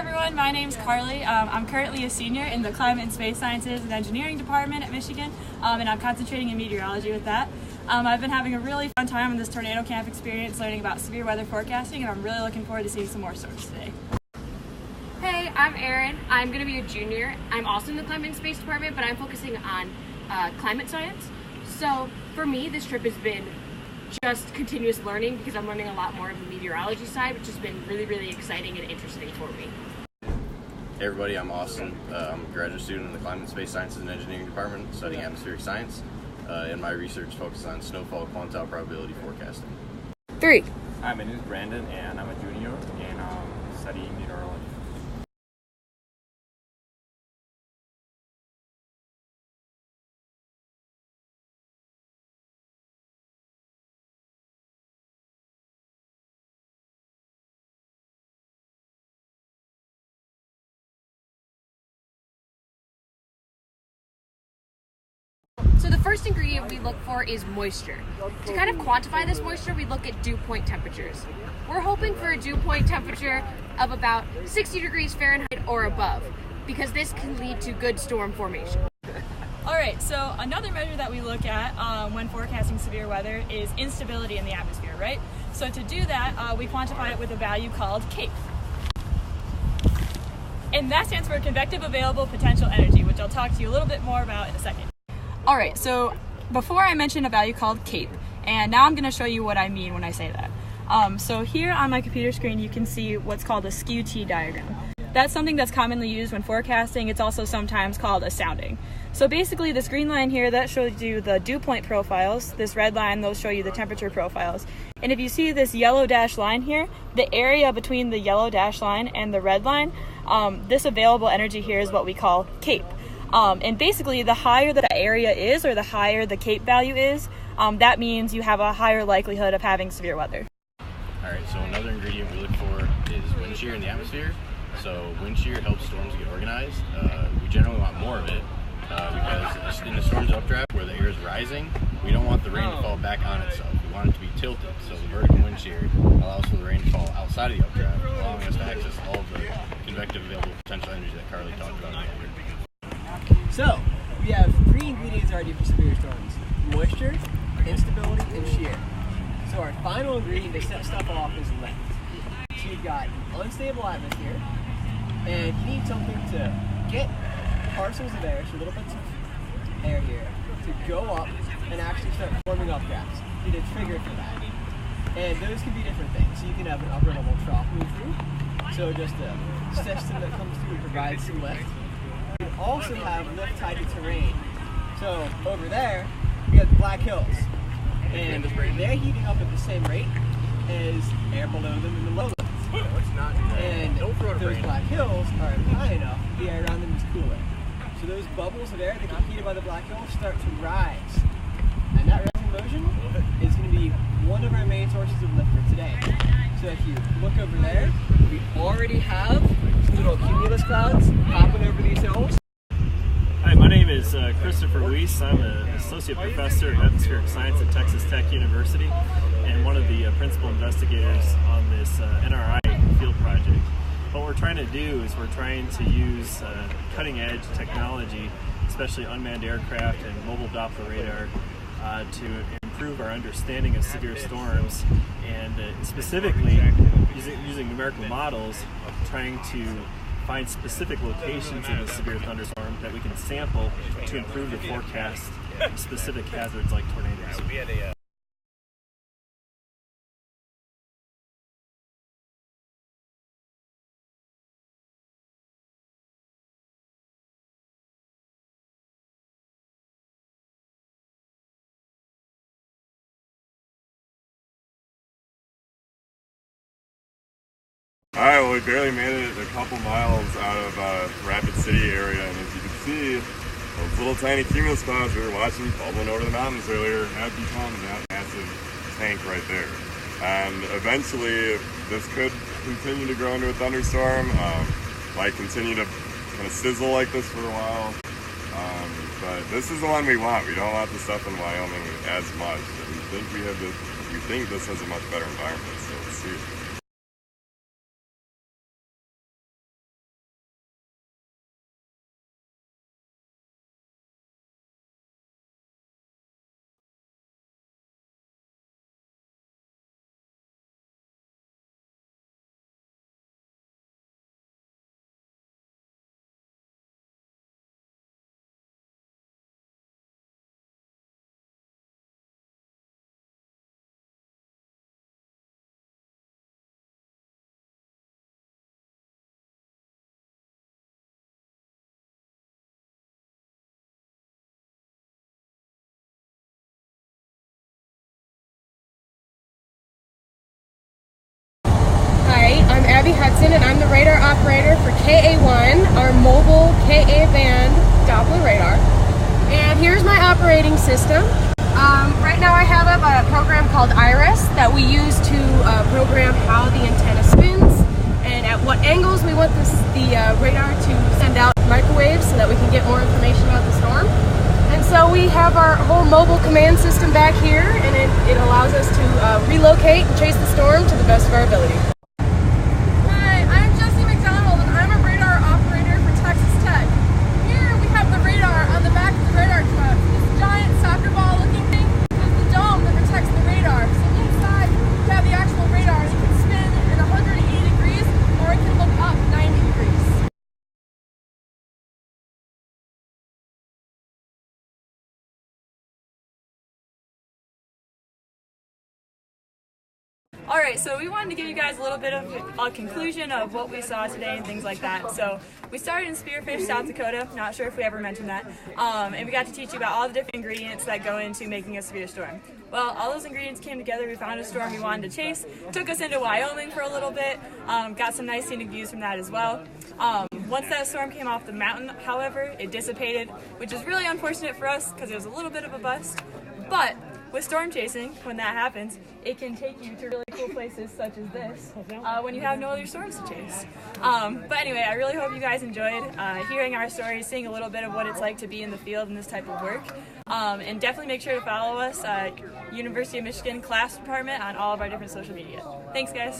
everyone, my name's Carly. I'm currently a senior in the Climate and Space Sciences and Engineering Department at Michigan, and I'm concentrating in meteorology with that. I've been having a really fun time in this tornado camp experience learning about severe weather forecasting, and I'm really looking forward to seeing some more storms today. Hey, I'm Erin. I'm going to be a junior. I'm also in the Climate and Space Department, but I'm focusing on climate science. So for me, this trip has been just continuous learning because I'm learning a lot more of the meteorology side, which has been really, really exciting and interesting for me. Hey everybody, I'm Austin. I'm a graduate student in the Climate and Space Sciences and Engineering Department studying atmospheric science, and my research focuses on snowfall quantile probability forecasting. 3. Hi, my name is Brandon, and I'm a junior and studying meteorology. So the first ingredient we look for is moisture. To kind of quantify this moisture, we look at dew point temperatures. We're hoping for a dew point temperature of about 60 degrees Fahrenheit or above, because this can lead to good storm formation. Alright, so another measure that we look at when forecasting severe weather is instability in the atmosphere, right? So to do that, we quantify it with a value called CAPE. And that stands for convective available potential energy, which I'll talk to you a little bit more about in a second. Alright, so before I mentioned a value called CAPE, and now I'm going to show you what I mean when I say that. So here on my computer screen you can see what's called a skew T diagram. That's something that's commonly used when forecasting. It's also sometimes called a sounding. So basically this green line here, that shows you the dew point profiles. This red line, those show you the temperature profiles. And if you see this yellow dashed line here, the area between the yellow dashed line and the red line, this available energy here is what we call CAPE. And basically the higher the area is, or the higher the CAPE value is, that means you have a higher likelihood of having severe weather. Alright, so another ingredient we look for is wind shear in the atmosphere. So wind shear helps storms get organized. We generally want more of it because in the storm's updraft where the air is rising, we don't want the rain to fall back on itself. We want it to be tilted. So the vertical wind shear allows for the rain to fall outside of the updraft, allowing us to access all of the convective available potential energy that Carly talked about earlier. So, we have 3 ingredients already for severe storms: moisture, instability, and shear. So our final ingredient to set stuff off is lift. So you've got an unstable atmosphere, and you need something to get parcels of air, so little bits of air here, to go up and actually start forming updrafts. You need a trigger for that. And those can be different things. So you can have an upper level trough move through, so just a system that comes through and provides some lift. You also have lift tied to terrain. So over there, we got the Black Hills, and they're heating up at the same rate as air below them in the lowlands. And those Black Hills are high enough, the air around them is cooler. So those bubbles of air that get heated by the Black Hills start to rise. And that rising motion is going to be one of our main sources of lift for today. So if you look over there, we already have little cumulus clouds popping over these hills. Hi, my name is Christopher Weiss. I'm an associate professor of atmospheric science at Texas Tech University and one of the principal investigators on this NRI field project. What we're trying to do is we're trying to use cutting-edge technology, especially unmanned aircraft and mobile Doppler radar, to improve our understanding of severe storms, and specifically using numerical models, trying to find specific locations in the severe thunderstorm that we can sample to improve the forecast of specific hazards like tornadoes. Alright, well, we barely made it a couple miles out of Rapid City area, and as you can see, those little tiny cumulus clouds we were watching bubbling over the mountains earlier have become that massive tank right there. And eventually, this could continue to grow into a thunderstorm, might continue to kind of sizzle like this for a while, but this is the one we want. We don't want the stuff in Wyoming as much. We think this has a much better environment, so let's see. Watson, and I'm the radar operator for KA1, our mobile KA band Doppler radar. And here's my operating system. Right now I have a program called IRIS that we use to program how the antenna spins and at what angles we want the radar to send out microwaves so that we can get more information about the storm. And so we have our whole mobile command system back here, and it allows us to relocate and chase the storm to the best of our ability. Hi, I'm Jessie McDonald, and I'm a radar operator for Texas Tech. Here we have the radar on the back of the radar truck. This giant soccer ball looking thing is the dome that protects the radar. So inside you have the actual radar, and it can spin in 180 degrees, or it can look up 90 degrees. Alright, so we wanted to give you guys a little bit of a conclusion of what we saw today and things like that. So we started in Spearfish, South Dakota, not sure if we ever mentioned that, and we got to teach you about all the different ingredients that go into making a severe storm. Well, all those ingredients came together, we found a storm we wanted to chase, took us into Wyoming for a little bit, got some nice scenic views from that as well. Once that storm came off the mountain, however, it dissipated, which is really unfortunate for us because it was a little bit of a bust, but with storm chasing, when that happens, it can take you to really cool places such as this when you have no other storms to chase. But anyway, I really hope you guys enjoyed hearing our stories, seeing a little bit of what it's like to be in the field in this type of work. And definitely make sure to follow us at University of Michigan Class Department on all of our different social media. Thanks, guys.